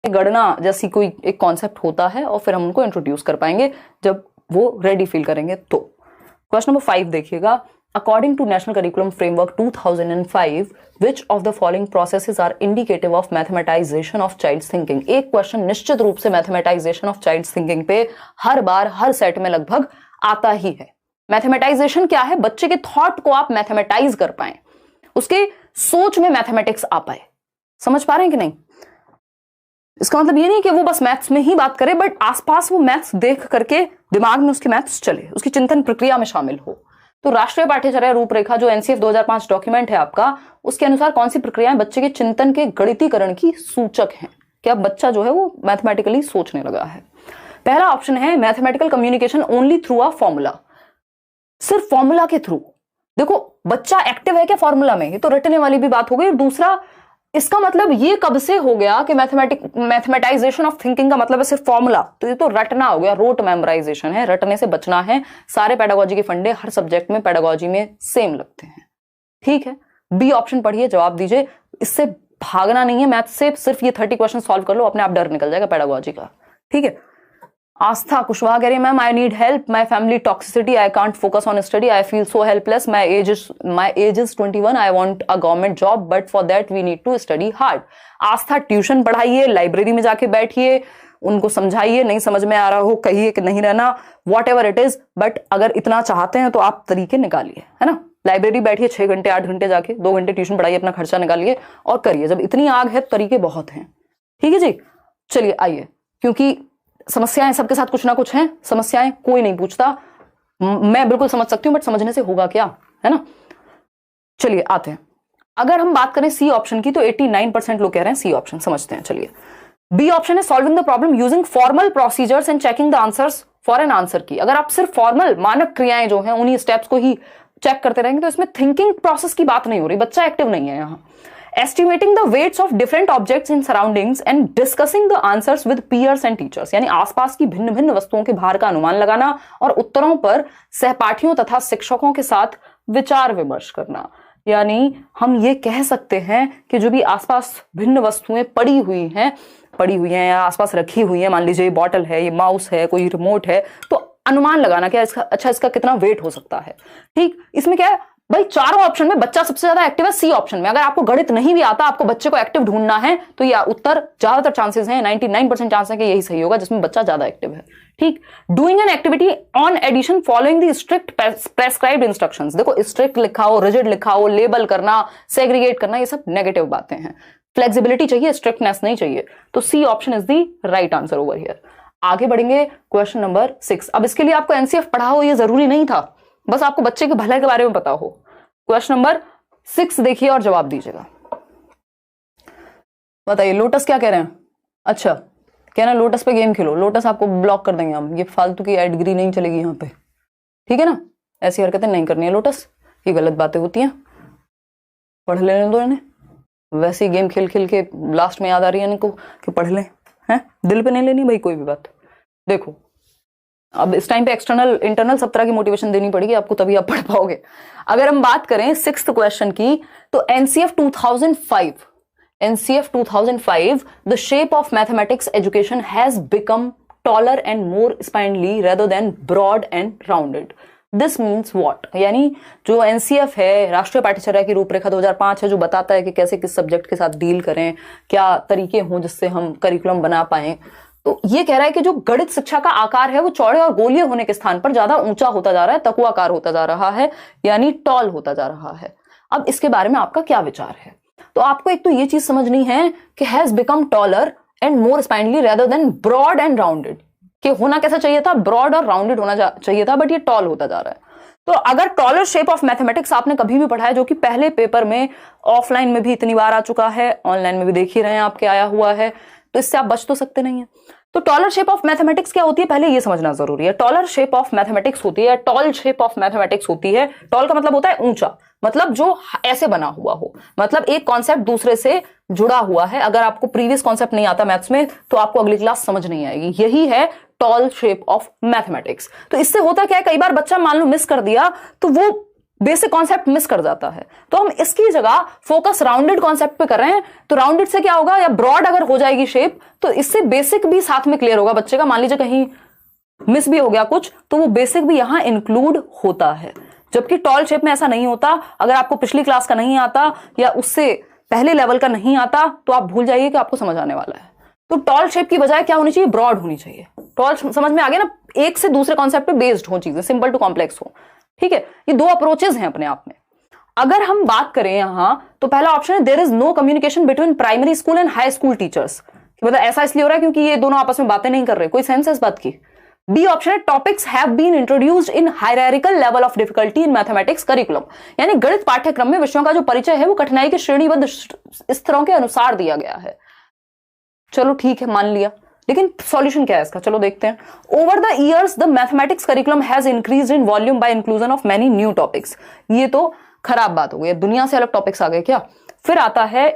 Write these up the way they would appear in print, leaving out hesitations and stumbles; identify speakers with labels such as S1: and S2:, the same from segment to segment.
S1: गणना जैसी कोई एक कॉन्सेप्ट होता है और फिर हम उनको इंट्रोड्यूस कर पाएंगे जब वो रेडी फील करेंगे। तो क्वेश्चन नंबर 5 देखिएगा, according to national curriculum framework 2005 which of the following processes are indicative of mathematisation of child's thinking. एक क्वेश्चन निश्चित रूप से मैथमेटाइजेशन ऑफ चाइल्ड्स थिंकिंग पे हर बार हर सेट में लगभग आता ही है। मैथमेटाइजेशन क्या है? बच्चे के थॉट को आप मैथमेटाइज कर पाए, उसके सोच में मैथमेटिक्स आ पाए। समझ पा रहे हैं कि नहीं? इसका मतलब ये नहीं कि वो बस मैथ्स में ही बात करे, बट आसपास वो मैथ्स देख करके दिमाग में उसके मैथ्स चले, उसकी चिंतन प्रक्रिया में शामिल हो। तो राष्ट्रीय पाठ्यचर्या रूपरेखा जो एनसीएफ 2005 डॉक्यूमेंट है आपका, उसके अनुसार कौन सी प्रक्रियाएं बच्चे के चिंतन के गणितीकरण की सूचक हैं कि अब बच्चा जो है वो मैथमेटिकली सोचने लगा है। पहला ऑप्शन है mathematical communication only through a formula, सिर्फ फॉर्मूला के थ्रू। देखो बच्चा एक्टिव है क्या फॉर्मूला में, ये तो रटने वाली भी बात हो गई। और दूसरा, इसका मतलब ये कब से हो गया कि मैथमेटाइजेशन ऑफ थिंकिंग का मतलब है सिर्फ फॉर्मूला, तो ये तो रटना हो गया, रोट मेमोराइजेशन है, रटने से बचना है। सारे पेडागोजी के फंडे हर सब्जेक्ट में पेडागोजी में सेम लगते हैं। ठीक है, बी ऑप्शन पढ़िए, जवाब दीजिए। इससे भागना नहीं है मैथ से, सिर्फ ये 30 क्वेश्चन सॉल्व कर लो, अपने आप डर निकल जाएगा पेडागोजी का। ठीक है, आस्था कुशवाहा कह रही है ma'am, I need help, my family toxicity, I can't focus on study, I feel so helpless, my age is 21, I want a government job but for that we need to study hard. Aastha tuition पढ़ाइए, library में जाके बैठिए, उनको समझाइए, नहीं समझ में आ रहा हो कहिए कि नहीं रहना, what ever it is, but अगर इतना चाहते हैं तो आप तरीके निकालिए, है ना। लाइब्रेरी बैठिए 6 घंटे 8 घंटे जाके, 2 घंटे ट्यूशन पढ़ाइए, अपना खर्चा निकालिए और करिए। जब इतनी आग है तरीके बहुत हैं। ठीक है जी, चलिए आइए, क्योंकि समस्याएं सबके साथ कुछ ना कुछ हैं, समस्याएं कोई नहीं पूछता, मैं बिल्कुल समझ सकती हूं, बट समझने से होगा क्या, है ना। चलिए आते हैं, अगर हम बात करें सी ऑप्शन की तो 89% लोग कह रहे हैं सी ऑप्शन, समझते हैं। चलिए, बी ऑप्शन है solving the problem using formal procedures and checking the answers for an answer की। अगर आप सिर्फ फॉर्मल मानक क्रियाएं जो हैं उन्हीं स्टेप्स को ही चेक करते रहेंगे तो इसमें थिंकिंग प्रोसेस की बात नहीं हो रही, बच्चा एक्टिव नहीं है यहाँ। Estimating the weights of different objects in surroundings and discussing the answers with peers and teachers, यानी आसपास की भिन्न भिन्न वस्तुओं के भार का अनुमान लगाना और उत्तरों पर सहपाठियों तथा शिक्षकों के साथ विचार विमर्श करना। यानी हम ये कह सकते हैं कि जो भी आसपास भिन्न वस्तुएं पड़ी हुई हैं या आसपास रखी हुई हैं, मान लीजिए ये बॉटल है, ये माउस है, कोई रिमोट है, तो अनुमान लगाना क्या इसका कितना वेट हो सकता है। ठीक, इसमें क्या है भाई, चारों ऑप्शन में बच्चा सबसे ज्यादा एक्टिव है सी ऑप्शन में। अगर आपको गणित नहीं भी आता, आपको बच्चे को एक्टिव ढूंढना है तो ये उत्तर ज्यादातर चांसेस हैं, 99% चांस है कि यही सही होगा जिसमें बच्चा ज्यादा एक्टिव है। ठीक, doing an activity on addition following the strict prescribed instructions. देखो स्ट्रिक्ट लिखा हो, रिजिड लिखा हो, लेबल करना, सेग्रीगेट करना, ये सब नेगेटिव बातें हैं। फ्लेक्सिबिलिटी चाहिए, स्ट्रिक्टनेस नहीं चाहिए। तो C option is the right answer over here. आगे बढ़ेंगे, क्वेश्चन नंबर 6। अब इसके लिए आपको एनसीएफ पढ़ा हो ये जरूरी नहीं था, बस आपको बच्चे के भले के बारे में पता हो। क्वेश्चन नंबर 6 देखिए और जवाब दीजिएगा। बताइए लोटस क्या कह रहे हैं? अच्छा, कह रहे हैं लोटस पे गेम खेलो। लोटस आपको ब्लॉक कर देंगे हम, ये फालतू की एडगिरी नहीं चलेगी यहाँ पे, ठीक है ना। ऐसी हरकतें नहीं करनी है लोटस, ये गलत बातें होती हैं। पढ़ लेने दो इन्हें, वैसे ही गेम खेल खेल के लास्ट में याद आ रही है इनको कि पढ़ लें, हैं दिल पे नहीं लेनी भाई कोई भी बात। देखो अब इस टाइम पे एक्सटर्नल इंटरनल सब तरह की मोटिवेशन देनी पड़ेगी आपको, तभी आप पढ़ पाओगे। अगर हम बात करें 6th क्वेश्चन की तो NCF 2005 the shape of mathematics education has become taller and more spinely rather than broad and rounded. This means what, यानी जो एनसीएफ है राष्ट्रीय पाठ्यचर्या की रूपरेखा 2005 है, जो बताता है कि कैसे किस सब्जेक्ट के साथ डील करें, क्या तरीके हों जिससे हम करिकुलम बना पाए। तो ये कह रहा है कि जो गणित शिक्षा का आकार है वो चौड़े और गोलीय होने के स्थान पर ज्यादा ऊंचा होता जा रहा है, तकुआकार होता जा रहा है, यानी टॉल होता जा रहा है। अब इसके बारे में आपका क्या विचार है? तो आपको एक तो ये चीज समझनी है कि has become taller and more spinely rather than broad and rounded, कि होना कैसा चाहिए था, ब्रॉड और राउंडेड होना चाहिए था, बट ये टॉल होता जा रहा है। तो अगर टॉलर शेप ऑफ मैथमेटिक्स आपने कभी भी पढ़ा है, जो कि पहले पेपर में ऑफलाइन में भी इतनी बार आ चुका है, ऑनलाइन में भी देख ही रहे हैं आपके आया हुआ है, तो इससे आप बच तो सकते नहीं है। तो टॉलर शेप ऑफ मैथमेटिक्स क्या होती है पहले ये समझना जरूरी है। टॉलर शेप ऑफ मैथमेटिक्स होती है, टॉल शेप ऑफ मैथमेटिक्स होती है। टॉल का मतलब होता है ऊंचा, मतलब जो ऐसे बना हुआ हो, मतलब एक कॉन्सेप्ट दूसरे से जुड़ा हुआ है। अगर आपको प्रीवियस कॉन्सेप्ट नहीं आता मैथ्स में तो आपको अगली क्लास समझ नहीं आएगी। यही है टॉल शेप ऑफ मैथमेटिक्स। तो इससे होता क्या है, कई बार बच्चा मान लो मिस कर दिया तो वो बेसिक कॉन्सेप्ट मिस कर जाता है। तो हम इसकी जगह फोकस राउंडेड कॉन्सेप्ट पे कर रहे हैं। तो राउंडेड से क्या होगा, या ब्रॉड अगर हो जाएगी शेप तो इससे बेसिक भी साथ में क्लियर होगा बच्चे का। मान लीजिए कहीं मिस भी हो गया कुछ तो वो बेसिक भी यहां इंक्लूड होता है, जबकि टॉल शेप में ऐसा नहीं होता। अगर आपको पिछली क्लास का नहीं आता या उससे पहले लेवल का नहीं आता तो आप भूल जाइए कि आपको समझ आने वाला है। तो टॉल शेप की बजाय क्या होनी चाहिए, ब्रॉड होनी चाहिए। टॉल समझ में आ गया ना, एक से दूसरे कॉन्सेप्ट पे बेस्ड हो चीजें, सिंपल टू कॉम्प्लेक्स हो। ठीक है, ये दो अप्रोचेस हैं अपने आप में। अगर हम बात करें यहां तो पहला ऑप्शन है there is no communication between primary school and high school teachers. मतलब ऐसा इसलिए हो रहा है क्योंकि ये दोनों आपस में बातें नहीं कर रहे, कोई सेंस है इस बात की। बी ऑप्शन है topics have been introduced in hierarchical level of difficulty in mathematics curriculum, यानी गणित पाठ्यक्रम में विषयों का जो परिचय है वो कठिनाई के श्रेणीबद्ध स्तरों के अनुसार दिया गया है। चलो ठीक है, मान लिया, लेकिन सॉल्यूशन क्या है इसका, चलो देखते हैं। Over the years the mathematics curriculum has increased in volume by inclusion of many new topics. ये तो खराब बात हो गई, दुनिया से अलग टॉपिक्स आ गए क्या। फिर आता है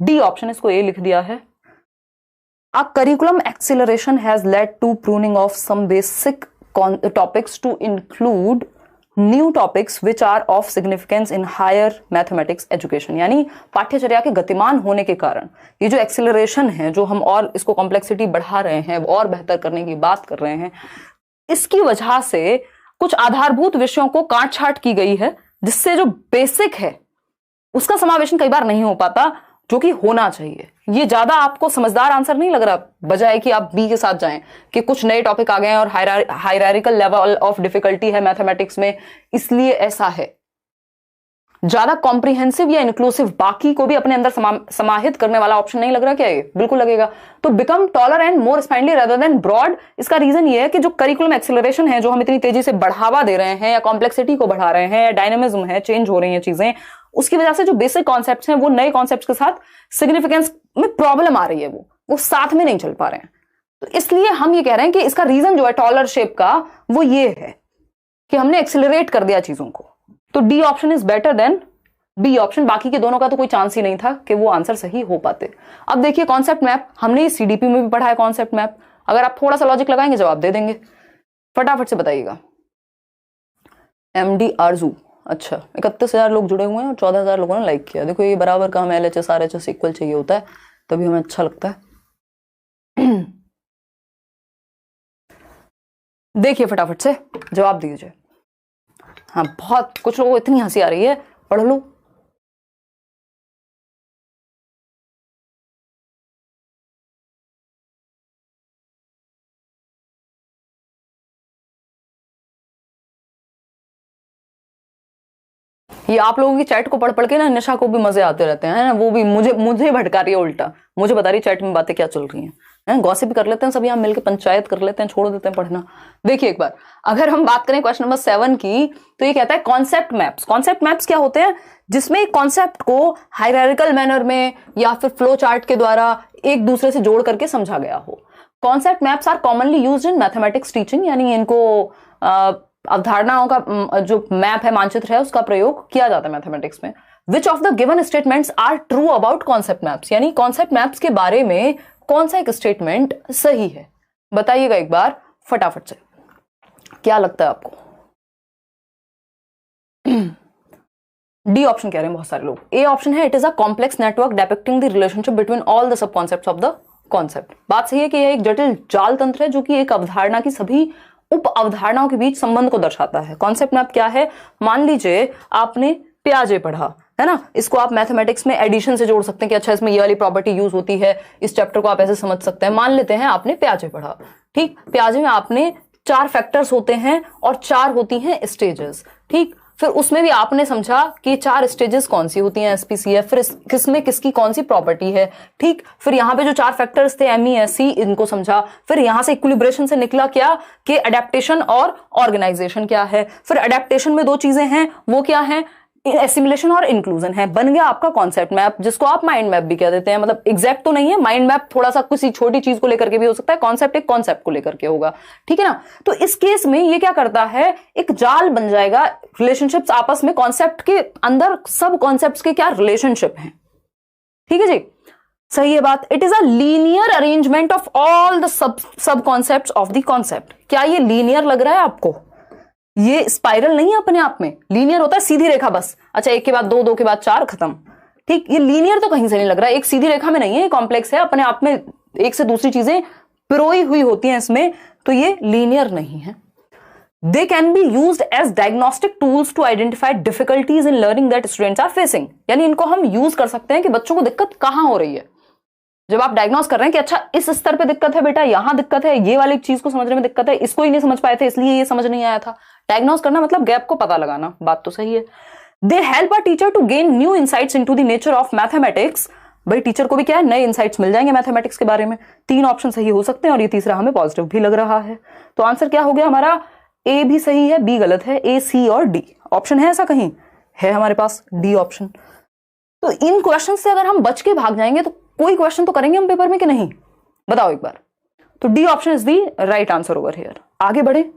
S1: डी ऑप्शन, इसको ए लिख दिया है। A curriculum acceleration has led to pruning of some basic topics to include new topics which are of significance in higher mathematics education। यानी पाठ्यचर्या के गतिमान होने के कारण ये जो एक्सेलरेशन है, जो हम और इसको कॉम्प्लेक्सिटी बढ़ा रहे हैं और बेहतर करने की बात कर रहे हैं, इसकी वजह से कुछ आधारभूत विषयों को काट छाट की गई है, जिससे जो बेसिक है उसका समावेशन कई बार नहीं हो पाता, जो कि होना चाहिए। ये ज्यादा आपको समझदार आंसर नहीं लग रहा, बजाय कि आप बी के साथ जाएं कि कुछ नए टॉपिक आ गए हैं और हायरार्किकल लेवल ऑफ डिफिकल्टी है मैथमेटिक्स में, इसलिए ऐसा है। ज्यादा कॉम्प्रिहेंसिव या इंक्लूसिव, बाकी को भी अपने अंदर समाहित करने वाला ऑप्शन नहीं लग रहा क्या ये? बिल्कुल लगेगा। तो become taller and more spinely rather than broad, इसका रीजन ये है कि जो करिकुलम एक्सेलरेशन है, जो हम इतनी तेजी से बढ़ावा दे रहे हैं या कॉम्प्लेक्सिटी को बढ़ा रहे हैं या डायनेमिज्म है, चेंज हो रही है चीजें, उसकी वजह से जो बेसिक कॉन्सेप्ट्स हैं वो नए कॉन्सेप्ट्स के साथ सिग्निफिकेंस में प्रॉब्लम आ रही है, वो साथ में नहीं चल पा रहे हैं। तो इसलिए हम ये कह रहे हैं कि इसका रीजन जो है टॉलर शेप का, वो ये है कि हमने एक्सेलरेट कर दिया चीजों को। तो D option is better than B option. बाकी के दोनों का तो कोई चांस ही नहीं था कि वो आंसर सही हो पाते। अब देखिए कॉन्सेप्ट मैप, हमने सीडीपी में भी पढ़ा है कॉन्सेप्ट मैप। अगर आप थोड़ा सा लॉजिक लगाएंगे जवाब दे देंगे। फटाफट से बताइएगा। एमडी आरजू, अच्छा 31,000 लोग जुड़े हुए हैं और 14,000 लोगों ने लाइक किया। देखो ये बराबर का हमें LHS RHS इक्वल चाहिए होता है, तभी हमें अच्छा लगता है। देखिए फटाफट से जवाब दीजिए। हाँ, बहुत कुछ लोगों को इतनी हंसी आ रही है, पढ़ लो। ये आप लोगों की चैट को पढ़ पढ़ के ना निशा को भी मजे आते रहते हैं ना, वो भी मुझे भटका रही है उल्टा, मुझे बता रही चैट में बातें क्या चल रही हैं। गॉसिप कर लेते हैं सब यहाँ मिलकर, पंचायत कर लेते हैं, छोड़ देते हैं पढ़ना। देखिए एक बार अगर हम बात करें क्वेश्चन नंबर 7 की, तो ये कहता है कॉन्सेप्ट मैप्स। कॉन्सेप्ट मैप्स क्या होते हैं? जिसमें एक कॉन्सेप्ट को हायरार्किकल मैनर में या फिर फ्लो चार्ट के द्वारा एक दूसरे से जोड़ करके समझा गया हो। Concept maps are commonly used in mathematics teaching, यानी इनको अवधारणाओं का जो मैप है, मानचित्र है, उसका प्रयोग किया जाता है मैथमेटिक्स में। Which of the given statements are true about concept maps, यानी कॉन्सेप्ट मैप्स के बारे में कौन सा एक स्टेटमेंट सही है, बताइएगा एक बार फटाफट से। क्या लगता है आपको? डी ऑप्शन कह रहे हैं बहुत सारे लोग। ए ऑप्शन है it is a complex network depicting the relationship between all the sub concepts of the concept. बात सही है कि यह एक जटिल जाल तंत्र है जो कि एक अवधारणा की सभी उप अवधारणाओं के बीच संबंध को दर्शाता है। कॉन्सेप्ट मैप क्या है? मान लीजिए आपने प्याजे पढ़ा है ना, इसको आप मैथमेटिक्स में एडिशन से जोड़ सकते हैं कि अच्छा इसमें ये वाली प्रॉपर्टी यूज होती है, इस चैप्टर को आप ऐसे समझ सकते हैं। मान लेते हैं आपने प्याजे पढ़ा, ठीक, प्याजे में आपने 4 फैक्टर्स होते हैं और 4 होती हैं स्टेजेस, ठीक। फिर उसमें भी आपने समझा कि 4 स्टेजेस कौन सी होती हैं, SPCF, फिर किसमें किसकी कौन सी प्रॉपर्टी है, ठीक। फिर यहाँ पे जो 4 फैक्टर्स थे MESC, इनको समझा। फिर यहाँ से इक्विलिब्रेशन से निकला क्या कि अडेप्टेशन और ऑर्गेनाइजेशन क्या है। फिर अडेप्टेशन में 2 चीजें हैं, वो क्या है? एसिमिलेशन और इंक्लूजन है। बन गया आपका कॉन्सेप्ट मैप, जिसको आप माइंड मैप भी कह देते हैं। मतलब एग्जैक्ट तो नहीं है, माइंड मैप थोड़ा सा किसी छोटी चीज को लेकर के भी हो सकता है, कॉन्सेप्ट एक कॉन्सेप्ट को लेकर के होगा, ठीक है ना। तो इस केस में ये क्या करता है, एक जाल बन जाएगा, रिलेशनशिप्स आपस में, कॉन्सेप्ट के अंदर सब कॉन्सेप्ट्स के क्या रिलेशनशिप है, ठीक है जी, सही है बात। It is a linear arrangement of all the sub concepts of the concept. क्या ये लीनियर लग रहा है आपको? ये स्पाइरल नहीं है अपने आप में, लीनियर होता है सीधी रेखा बस। अच्छा, एक के बाद दो, दो के बाद चार, खत्म। ठीक, ये लीनियर तो कहीं से नहीं लग रहा है, एक सीधी रेखा में नहीं है, ये कॉम्प्लेक्स है अपने आप में, एक से दूसरी चीजें पिरोई हुई होती हैं इसमें, तो ये लीनियर नहीं है। They can be used as diagnostic tools to identify difficulties in learning that students are facing. यानी इनको हम यूज कर सकते हैं कि बच्चों को दिक्कत कहां हो रही है। जब आप डायग्नोस कर रहे हैं कि अच्छा इस स्तर पे दिक्कत है बेटा, यहां दिक्कत है, ये वाली चीज को समझने में दिक्कत है, इसको ही नहीं समझ पाए थे इसलिए ये समझ नहीं आया था। डायग्नोस करना मतलब गैप को पता लगाना, बात तो सही है। They help a teacher to gain new insights into the nature of mathematics. भाई टीचर को भी क्या है, नए इनसाइट्स मिल जाएंगे मैथमेटिक्स के बारे में। तीन ऑप्शन सही हो सकते हैं और ये तीसरा हमें पॉजिटिव भी लग रहा है। तो आंसर क्या हो गया हमारा, ए भी सही है, बी गलत है, ए, सी और डी। ऑप्शन है ऐसा कहीं, है हमारे पास डी ऑप्शन। तो इन क्वेश्चन से अगर हम बच के भाग जाएंगे तो कोई क्वेश्चन तो करेंगे हम पेपर में कि नहीं, बताओ एक बार। तो D option is the right answer over here. आगे बढ़े,